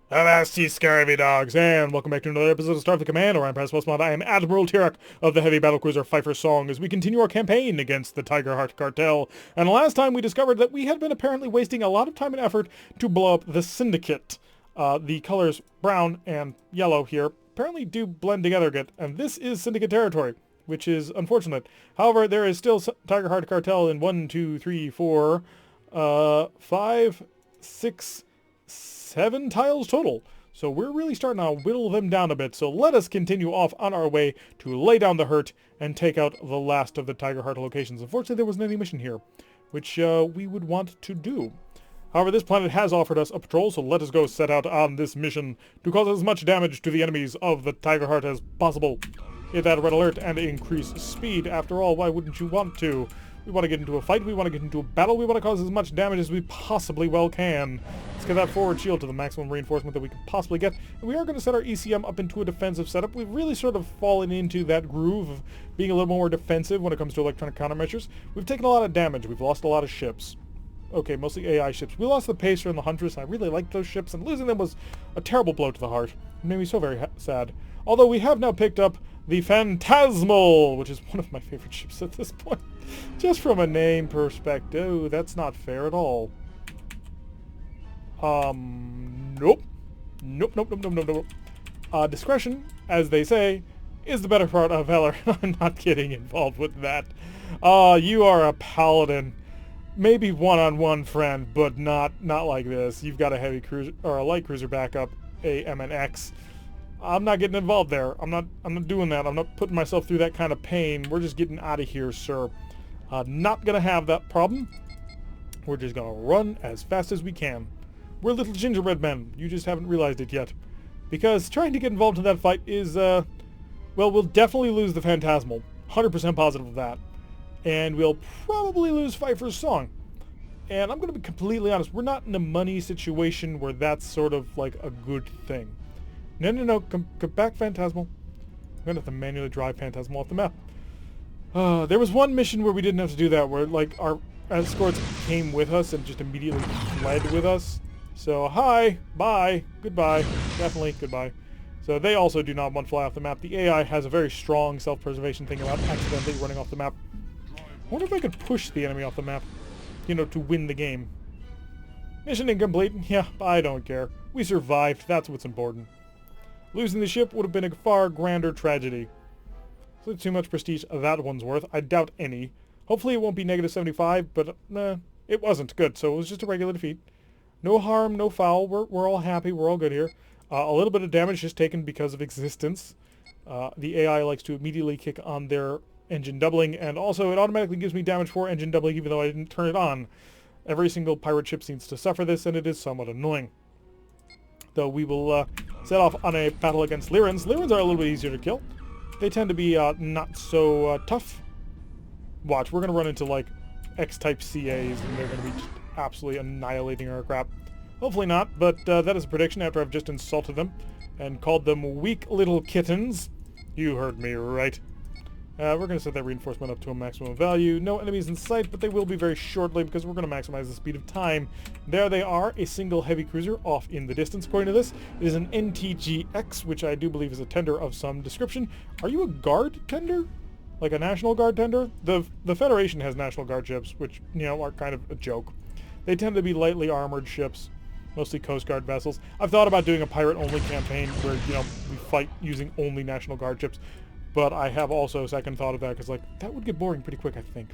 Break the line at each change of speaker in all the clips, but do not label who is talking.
Avast, ye scurvy dogs, and welcome back to another episode of Starfleet Command, Orion Pirates. I am Admiral Tirak of the heavy battlecruiser Pfeiffer's Song as we continue our campaign against the Tiger Heart Cartel. And last time we discovered that we had been apparently wasting a lot of time and effort to blow up the Syndicate. The colors brown and yellow here apparently do blend together good, and this is Syndicate territory, which is unfortunate. However, there is still Tiger Heart Cartel in 1, 2, 3, 4, 5, 6, 7 tiles total. So we're really starting to whittle them down a bit. So let us continue off on our way to lay down the hurt and take out the last of the Tiger Heart locations. Unfortunately, there wasn't any mission here, which we would want to do. However, this planet has offered us a patrol, so let us go set out on this mission to cause as much damage to the enemies of the Tiger Heart as possible. Hit that red alert and increase speed. After all, why wouldn't you want to? We want to get into a fight, we want to get into a battle, we want to cause as much damage as we possibly well can. Let's get that forward shield to the maximum reinforcement that we can possibly get. And we are going to set our ECM up into a defensive setup. We've really sort of fallen into that groove of being a little more defensive when it comes to electronic countermeasures. We've taken a lot of damage, we've lost a lot of ships. Okay, mostly AI ships. We lost the Pacer and the Huntress, and I really liked those ships, and losing them was a terrible blow to the heart. It made me so very sad. Although we have now picked up the Phantasmal, which is one of my favorite ships at this point. Just from a name perspective, that's not fair at all. Nope. Nope. Discretion, as they say, is the better part of valor. I'm not getting involved with that. You are a paladin. Maybe one-on-one friend, but not like this. You've got a heavy cruiser or a light cruiser backup, a MNX. I'm not getting involved there. I'm not doing that. I'm not putting myself through that kind of pain. We're just getting out of here, sir. Not gonna have that problem. We're just gonna run as fast as we can. We're little gingerbread men. You just haven't realized it yet. Because trying to get involved in that fight is, well, we'll definitely lose the Phantasmal. 100% positive of that. And we'll probably lose Pfeiffer's Song. And I'm gonna be completely honest, we're not in a money situation where that's sort of like a good thing. No, come back, Phantasmal. I'm gonna have to manually drive Phantasmal off the map. There was one mission where we didn't have to do that, where like our escorts came with us and just immediately fled with us. So hi, bye, goodbye, definitely goodbye. So they also do not want to fly off the map. The AI has a very strong self-preservation thing about accidentally running off the map. I wonder if I could push the enemy off the map, you know, to win the game. Mission incomplete. Yeah, I don't care. We survived. That's what's important. Losing the ship would have been a far grander tragedy. So too much prestige that one's worth. I doubt any. Hopefully it won't be negative 75, but nah, it wasn't. Good, so it was just a regular defeat. No harm, no foul. We're all happy. We're all good here. A little bit of damage just taken because of existence. The AI likes to immediately kick on their engine doubling, and also it automatically gives me damage for engine doubling even though I didn't turn it on. Every single pirate ship seems to suffer this, and it is somewhat annoying. Though we will set off on a battle against Lyrans. Lyrans are a little bit easier to kill. They tend to be not so tough. Watch, we're going to run into like X-type CAs, and they're going to be just absolutely annihilating our crap. Hopefully not, but that is a prediction after I've just insulted them and called them weak little kittens. You heard me right. We're going to set that reinforcement up to a maximum value. No enemies in sight, but they will be very shortly because we're going to maximize the speed of time. There they are, a single heavy cruiser off in the distance. According to this, it is an NTGX, which I do believe is a tender of some description. Are you a guard tender? Like a National Guard tender? The Federation has National Guard ships, which, you know, are kind of a joke. They tend to be lightly armored ships, mostly Coast Guard vessels. I've thought about doing a pirate-only campaign where, you know, we fight using only National Guard ships. But I have also a second thought of that, because, like, that would get boring pretty quick, I think.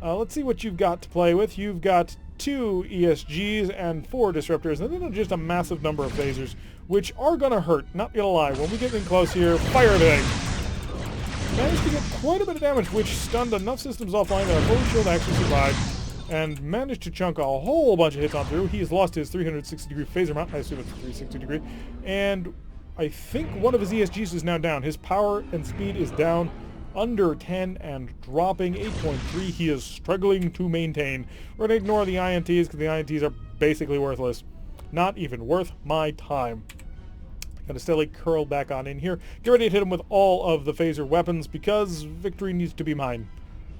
Let's see what you've got to play with. You've got 2 ESGs and 4 disruptors, and then just a massive number of phasers, which are going to hurt, not going to lie. When we get in close here, fire everything. Managed to get quite a bit of damage, which stunned enough systems offline that our forward shield actually survived, and managed to chunk a whole bunch of hits on through. He has lost his 360-degree phaser mount. I assume it's 360-degree. And I think one of his ESGs is now down. His power and speed is down under 10 and dropping 8.3. He is struggling to maintain. We're going to ignore the INTs because the INTs are basically worthless. Not even worth my time. Going to steadily curl back on in here. Get ready to hit him with all of the phaser weapons because victory needs to be mine.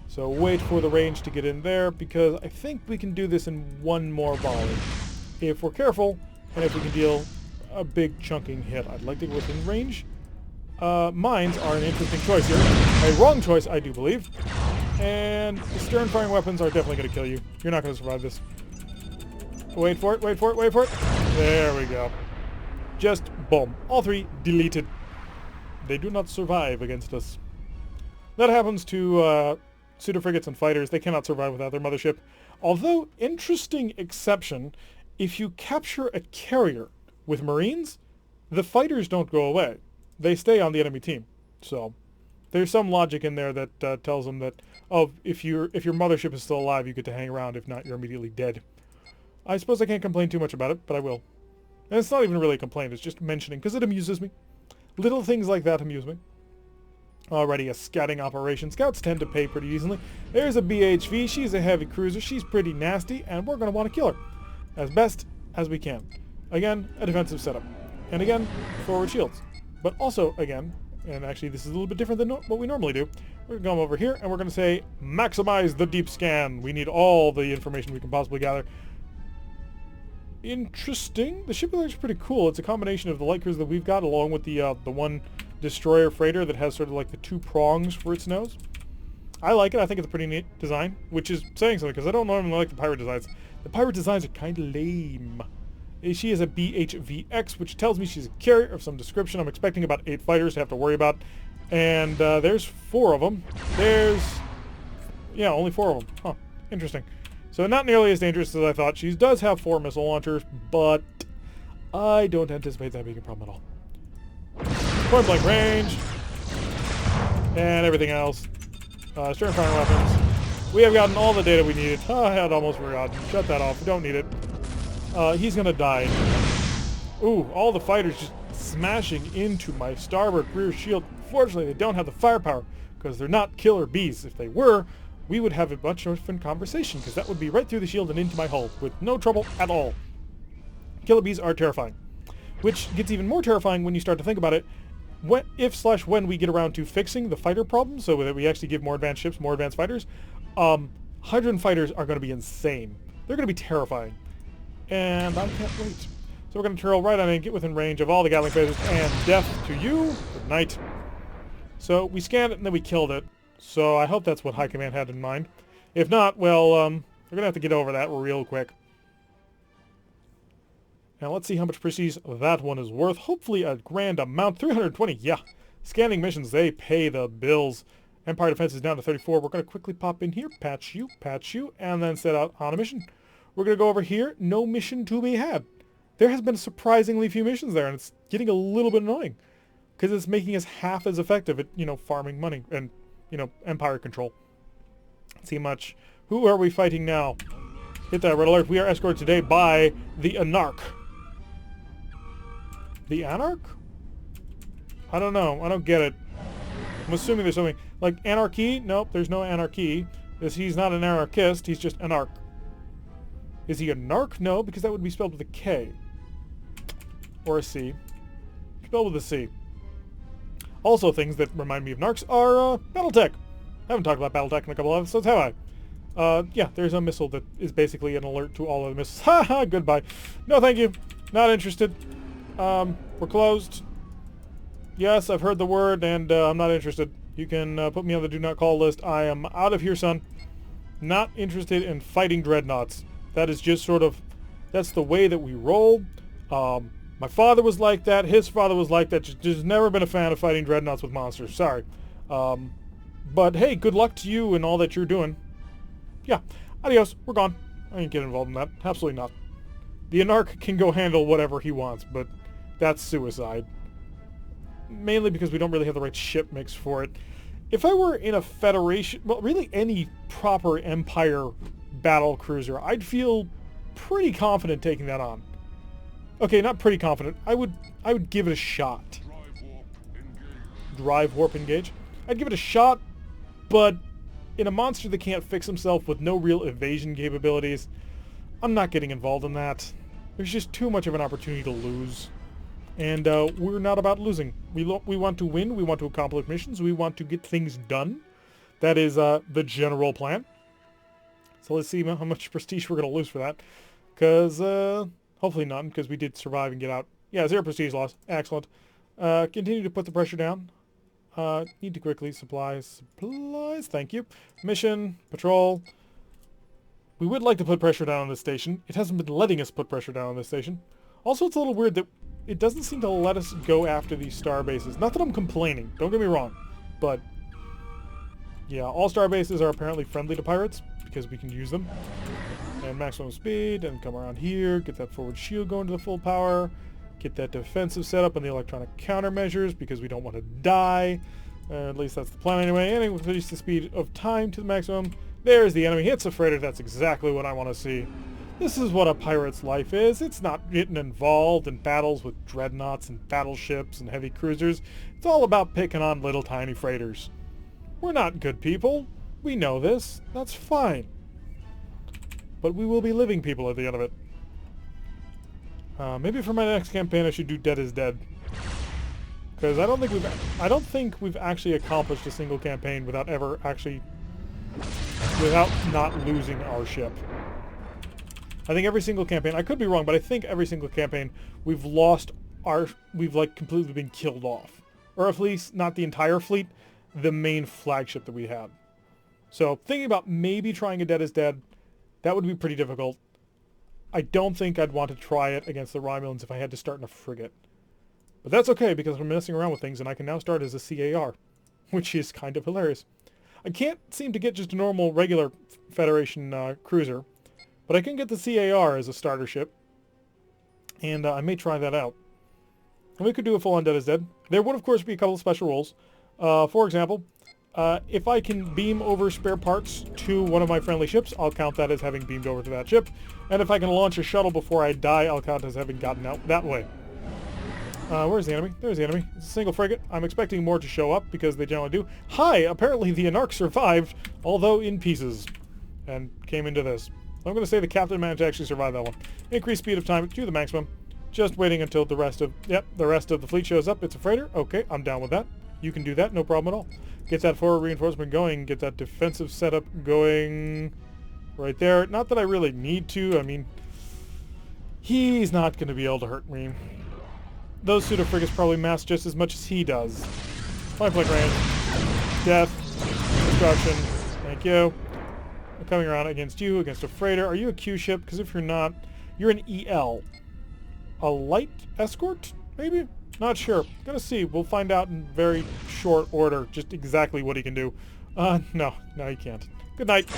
So wait for the range to get in there because I think we can do this in one more volley. If we're careful and if we can deal a big chunking hit. I'd like to go within range. Mines are an interesting choice here. A wrong choice, I do believe. And the stern firing weapons are definitely going to kill you. You're not going to survive this. Wait for it, wait for it, wait for it. There we go. Just boom. All three deleted. They do not survive against us. That happens to pseudo-frigates and fighters. They cannot survive without their mothership. Although, interesting exception, if you capture a carrier with Marines, the fighters don't go away. They stay on the enemy team. So, there's some logic in there that tells them that, oh, if your mothership is still alive, you get to hang around. If not, you're immediately dead. I suppose I can't complain too much about it, but I will. And it's not even really a complaint, it's just mentioning, because it amuses me. Little things like that amuse me. Already a scouting operation. Scouts tend to pay pretty decently. There's a BHV, she's a heavy cruiser, she's pretty nasty, and we're going to want to kill her. As best as we can. Again, a defensive setup. And again, forward shields. But also, again, and actually this is a little bit different than what we normally do, we're going to come over here and we're going to say, maximize the deep scan. We need all the information we can possibly gather. Interesting. The ship looks pretty cool. It's a combination of the light cruiser that we've got along with the one destroyer freighter that has sort of like the two prongs for its nose. I like it. I think it's a pretty neat design, which is saying something because I don't normally like the pirate designs. The pirate designs are kind of lame. She is a BHVX, which tells me she's a carrier of some description. I'm expecting about 8 fighters to have to worry about. And there's 4 of them. Yeah, only 4 of them. Huh. Interesting. So not nearly as dangerous as I thought. She does have 4 missile launchers, but I don't anticipate that being a problem at all. Point blank range. And everything else. Stern firing weapons. We have gotten all the data we needed. Oh, I had almost forgotten. Shut that off. We don't need it. He's gonna die. Ooh, all the fighters just smashing into my starboard rear shield. Fortunately, they don't have the firepower, because they're not killer bees. If they were, we would have a much different conversation, because that would be right through the shield and into my hull, with no trouble at all. Killer bees are terrifying. Which gets even more terrifying when you start to think about it. When we get around to fixing the fighter problem, so that we actually give more advanced ships, more advanced fighters, Hydrogen fighters are going to be insane. They're going to be terrifying. And I can't wait. So we're going to trail right on in, get within range of all the Gatling phasers, and death to you. Good night. So we scanned it and then we killed it. So I hope that's what High Command had in mind. If not, well, we're going to have to get over that real quick. Now let's see how much prestige that one is worth. Hopefully a grand amount. 320, yeah. Scanning missions, they pay the bills. Empire defense is down to 34. We're going to quickly pop in here, patch you, and then set out on a mission. We're going to go over here. No mission to be had. There has been surprisingly few missions there, and it's getting a little bit annoying. Because it's making us half as effective at, farming money and, empire control. Let's see much. Who are we fighting now? Hit that red alert. We are escorted today by the Anarch. The Anarch? I don't know. I don't get it. I'm assuming there's something like anarchy. Nope, there's no anarchy. He's not an anarchist. He's just an arc. Is he a narc? No, because that would be spelled with a K. Or a C. Spelled with a C. Also, things that remind me of narcs are Battletech. I haven't talked about Battletech in a couple of episodes, have I? Yeah, there's a missile that is basically an alert to all of the missiles. Ha ha, goodbye. No, thank you. Not interested. We're closed. Yes, I've heard the word, and I'm not interested. You can put me on the do not call list. I am out of here, son. Not interested in fighting dreadnoughts. That is just sort of, that's the way that we roll. My father was like that. His father was like that. Just never been a fan of fighting dreadnoughts with monsters. Sorry. But hey, good luck to you and all that you're doing. Yeah. Adios. We're gone. I ain't getting involved in that. Absolutely not. The Anarch can go handle whatever he wants, but that's suicide. Mainly because we don't really have the right ship mix for it. If I were in a Federation, well, really any proper Empire battle cruiser, I'd feel pretty confident taking that on. Okay, not pretty confident. I would give it a shot. Drive warp engage. I'd give it a shot, but in a monster that can't fix himself with no real evasion capabilities, I'm not getting involved in that. There's just too much of an opportunity to lose. And we're not about losing. We want to win. We want to accomplish missions. We want to get things done. That is the general plan. So let's see how much prestige we're going to lose for that. Because hopefully none, because we did survive and get out Yeah, 0 prestige loss. Excellent. Continue to put the pressure down. Need to quickly supplies. Thank you. Mission, patrol. We would like to put pressure down on this station. It hasn't been letting us put pressure down on this station. Also, it's a little weird that it doesn't seem to let us go after these star bases. Not that I'm complaining, don't get me wrong, but yeah, all star bases are apparently friendly to pirates because we can use them. And maximum speed, and come around here, get that forward shield going to the full power, get that defensive setup and the electronic countermeasures because we don't want to die. At least that's the plan anyway. And increase the speed of time to the maximum. There's the enemy. Hits a freighter. That's exactly what I want to see. This is what a pirate's life is. It's not getting involved in battles with dreadnoughts and battleships and heavy cruisers. It's all about picking on little tiny freighters. We're not good people. We know this. That's fine. But we will be living people at the end of it. Maybe for my next campaign I should do Dead is Dead. Because I don't think we've actually accomplished a single campaign without not losing our ship. I think every single campaign, I could be wrong, but I think every single campaign we've like completely been killed off. Or at least not the entire fleet, the main flagship that we had. So thinking about maybe trying a Dead is Dead, that would be pretty difficult. I don't think I'd want to try it against the Romulans if I had to start in a frigate. But that's okay because I'm messing around with things and I can now start as a CAR, which is kind of hilarious. I can't seem to get just a normal regular Federation cruiser, but I can get the CAR as a starter ship, and I may try that out. And we could do a full-on Dead is Dead. There would, of course, be a couple of special rules. For example, if I can beam over spare parts to one of my friendly ships, I'll count that as having beamed over to that ship. And if I can launch a shuttle before I die, I'll count as having gotten out that way. Where's the enemy? There's the enemy. It's a single frigate. I'm expecting more to show up because they generally do. Hi! Apparently the Anarch survived, although in pieces, and came into this. I'm going to say the captain managed to actually survive that one. Increase speed of time to the maximum. Just waiting until the rest of the fleet shows up. It's a freighter. Okay, I'm down with that. You can do that, no problem at all. Get that forward reinforcement going. Get that defensive setup going right there. Not that I really need to. I mean, he's not going to be able to hurt me. Those pseudo frigates probably mass just as much as he does. Point blank range. Death. Destruction. Thank you. I'm coming around against you, against a freighter. Are you a Q ship? Because if you're not, you're an EL. A light escort? Maybe? Not sure. Gonna see. We'll find out in very short order just exactly what he can do. No, he can't. Good night.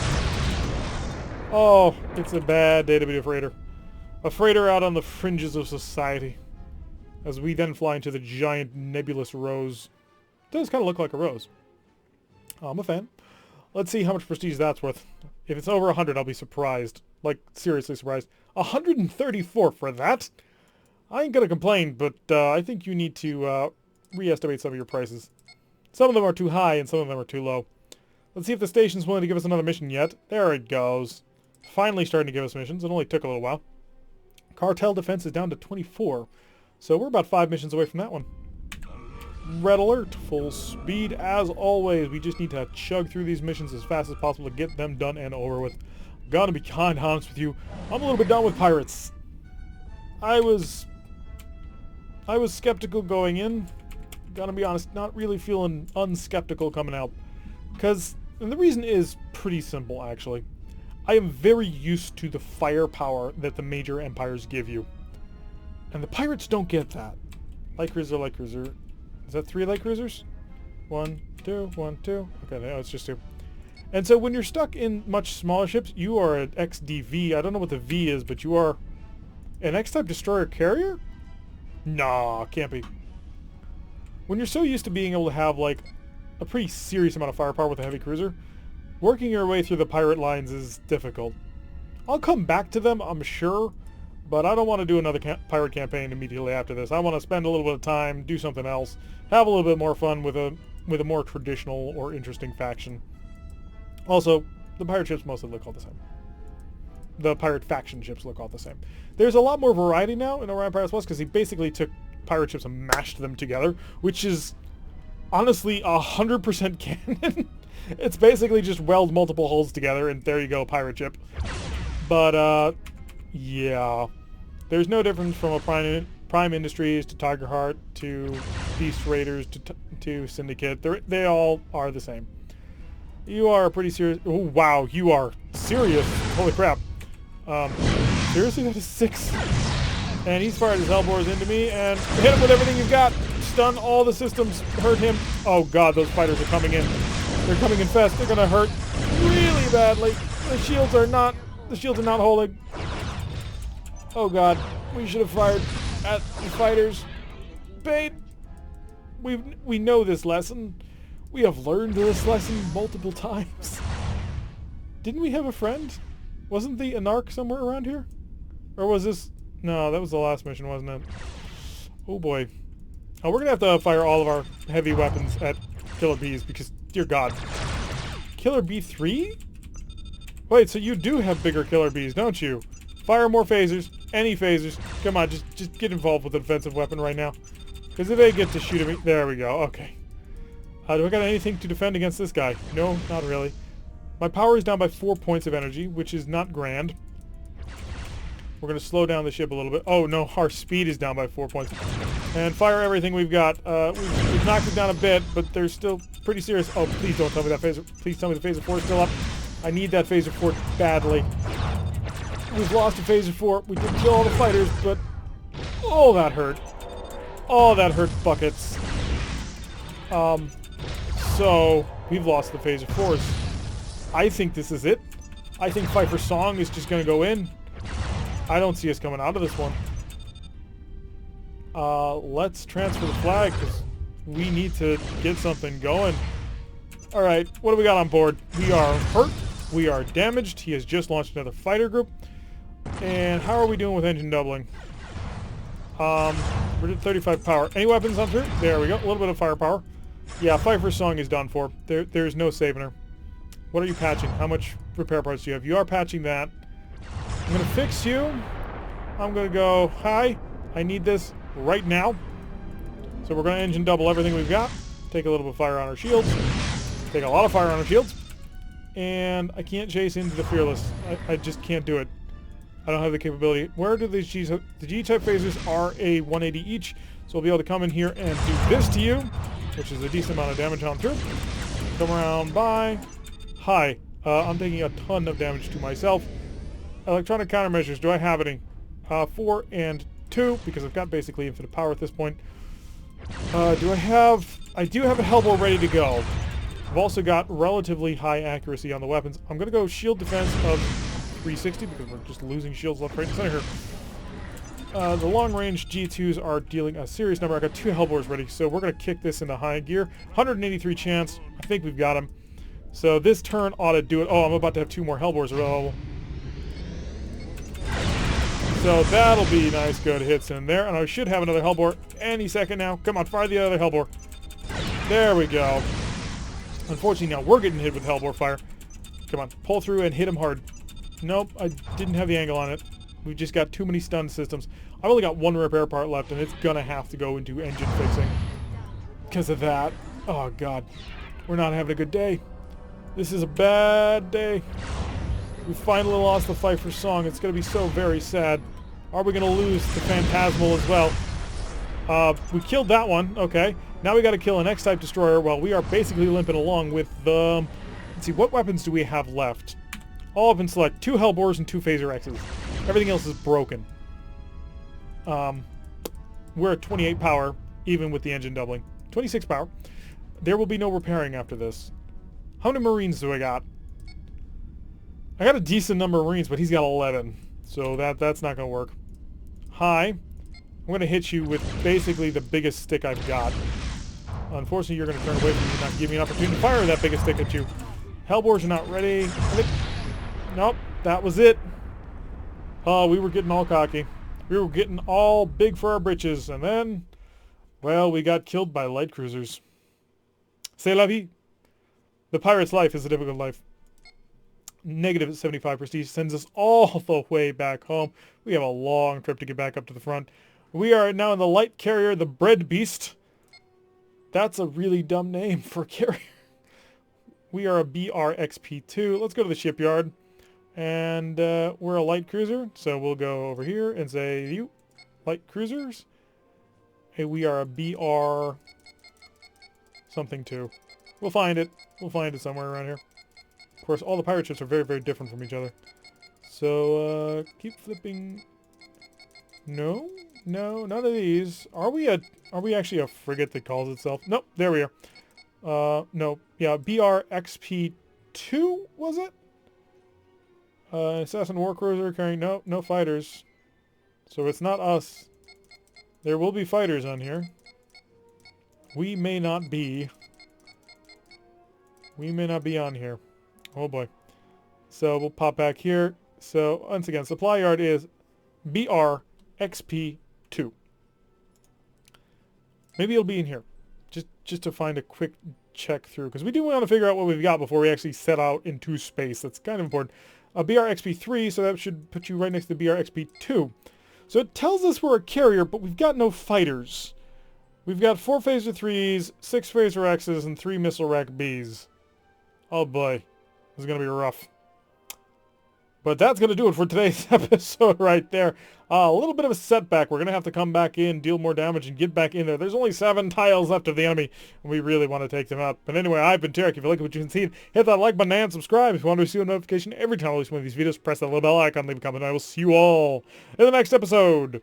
Oh, it's a bad day to be a freighter. A freighter out on the fringes of society. As we then fly into the giant nebulous rose. It does kind of look like a rose. I'm a fan. Let's see how much prestige that's worth. If it's over 100, I'll be surprised. Like, seriously surprised. 134 for that? I ain't gonna complain, but I think you need to re-estimate some of your prices. Some of them are too high and some of them are too low. Let's see if the station's willing to give us another mission yet. There it goes. Finally starting to give us missions. It only took a little while. Cartel defense is down to 24. So we're about 5 missions away from that one. Red alert. Full speed as always. We just need to chug through these missions as fast as possible to get them done and over with. Gotta be kind of honest with you. I'm a little bit done with pirates. I was skeptical going in. Gotta be honest, not really feeling unskeptical coming out. And the reason is pretty simple, actually. I am very used to the firepower that the major empires give you. And the pirates don't get that. Light cruiser, light cruiser. Is that 3 light cruisers? 1, 2, 1, 2. Okay, no, it's just 2. And so when you're stuck in much smaller ships, you are an XDV. I don't know what the V is, but you are an X-type destroyer carrier? Nah, can't be. When you're so used to being able to have, like, a pretty serious amount of firepower with a heavy cruiser, working your way through the pirate lines is difficult. I'll come back to them, I'm sure, but I don't want to do another pirate campaign immediately after this. I want to spend a little bit of time, do something else, have a little bit more fun with a more traditional or interesting faction. Also, the pirate ships mostly look all the same. The pirate faction ships look all the same. There's a lot more variety now in Orion Pirates Plus because he basically took pirate ships and mashed them together, which is honestly 100% canon. It's basically just weld multiple hulls together and there you go, pirate ship. But, yeah. There's no difference from a Prime Industries to Tigerheart to Beast Raiders to Syndicate. They all are the same. You are pretty serious. Oh, wow, you are serious. Holy crap. Seriously, that is 6. And he's fired his Hellbores into me and hit him with everything you've got. Stun all the systems, hurt him. Oh god, those fighters are coming in. They're coming in fast. They're gonna hurt really badly. The shields are not holding. Oh god, we should have fired at the fighters. Bane, we know this lesson. We have learned this lesson multiple times. Didn't we have a friend? Wasn't the Anarch somewhere around here? Or was this... No, that was the last mission, wasn't it? Oh boy. Oh, we're gonna have to fire all of our heavy weapons at Killer Bees because, dear god. Killer Bee 3? Wait, so you do have bigger Killer Bees, don't you? Fire more phasers. Any phasers. Come on, just get involved with a defensive weapon right now. Because if they get to shoot at me... There we go, okay. Do I got anything to defend against this guy? No, not really. My power is down by 4 points of energy, which is not grand. We're going to slow down the ship a little bit. Oh no, our speed is down by 4 points. And fire everything we've got. We've knocked it down a bit, but they're still pretty serious. Oh, please don't tell me that phaser. Please tell me the phaser 4 is still up. I need that phaser 4 badly. We've lost a phaser 4. We did kill all the fighters, but... Oh, that hurt. Oh, that hurt buckets. So, we've lost the phaser 4s. I think this is it. I think Pfeiffer's Song is just going to go in. I don't see us coming out of this one. Let's transfer the flag, because we need to get something going. Alright, what do we got on board? We are hurt. We are damaged. He has just launched another fighter group. And how are we doing with engine doubling? We're at 35 power. Any weapons on through? There we go. A little bit of firepower. Yeah, Pfeiffer's Song is done for. There's no saving her. What are you patching? How much repair parts do you have? You are patching that. I'm going to fix you. I'm going to go, hi, I need this right now. So we're going to engine double everything we've got. Take a little bit of fire on our shields. Take a lot of fire on our shields. And I can't chase into the Fearless. I just can't do it. I don't have the capability. Where do these G's... The G-type phasers are a 180 each. So we'll be able to come in here and do this to you, which is a decent amount of damage on through. Come around by. Hi. I'm taking a ton of damage to myself. Electronic countermeasures. Do I have any? 4 and 2, because I've got basically infinite power at this point. Do I have... I do have a Hellbore ready to go. I've also got relatively high accuracy on the weapons. I'm going to go shield defense of 360, because we're just losing shields left, right, and center here. The long-range G2s are dealing a serious number. I got 2 Hellbores ready, so we're going to kick this into high gear. 183 chance. I think we've got him. So this turn ought to do it. Oh, I'm about to have 2 more Hellbores available. So that'll be nice, good hits in there. And I should have another Hellbore any second now. Come on, fire the other Hellbore. There we go. Unfortunately, now we're getting hit with Hellbore fire. Come on, pull through and hit him hard. Nope, I didn't have the angle on it. We've just got too many stun systems. I've only got 1 repair part left, and it's gonna have to go into engine fixing. Because of that. Oh, God. We're not having a good day. This is a bad day. We finally lost the Pfeiffer's Song. It's gonna be so very sad. Are we gonna lose the Phantasmal as well? We killed that one. Okay. Now we gotta kill an X-type destroyer. Well, we are basically limping along with the... Let's see, what weapons do we have left? All of them select 2 Hellbores and 2 Phaser X's. Everything else is broken. We're at 28 power, even with the engine doubling. 26 power. There will be no repairing after this. How many Marines do I got? I got a decent number of Marines, but he's got 11. So that's not going to work. Hi. I'm going to hit you with basically the biggest stick I've got. Unfortunately, you're going to turn away from me and not give me an opportunity to fire that biggest stick at you. Hellbores are not ready. Nope, that was it. Oh, we were getting all cocky. We were getting all big for our britches, and then, well, we got killed by light cruisers. C'est la vie. The pirate's life is a difficult life. Negative at 75 prestige sends us all the way back home. We have a long trip to get back up to the front. We are now in the light carrier, the Bread Beast. That's a really dumb name for a carrier. We are a BRXP2. Let's go to the shipyard. And we're a light cruiser, so we'll go over here and say, you, light cruisers, We are a BR something too. We'll find it. We'll find it somewhere around here. Of course, all the pirate ships are very, very different from each other. So, keep flipping. No, no, none of these. Are we actually a frigate that calls itself? Nope, there we are. No, yeah, BRXP2, was it? Assassin Warcruiser carrying, no fighters. So it's not us. There will be fighters on here. We may not be. We may not be on here. Oh boy. So we'll pop back here. So once again, supply yard is BRXP2. Maybe it'll be in here. Just to find a quick check through. Because we do want to figure out what we've got before we actually set out into space. That's kind of important. BRXP3, so that should put you right next to BRXP2. So it tells us we're a carrier, but we've got no fighters. We've got 4 Phaser 3s, 6 Phaser X's, and 3 Missile Rack Bs. Oh boy. This is going to be rough. But that's going to do it for today's episode right there. A little bit of a setback. We're going to have to come back in, deal more damage, and get back in there. There's only 7 tiles left of the enemy, and we really want to take them out. But anyway, I've been Tarek. If you like what you've seen, hit that like button and subscribe. If you want to receive a notification every time I release one of these videos, press that little bell icon, leave a comment, and I will see you all in the next episode.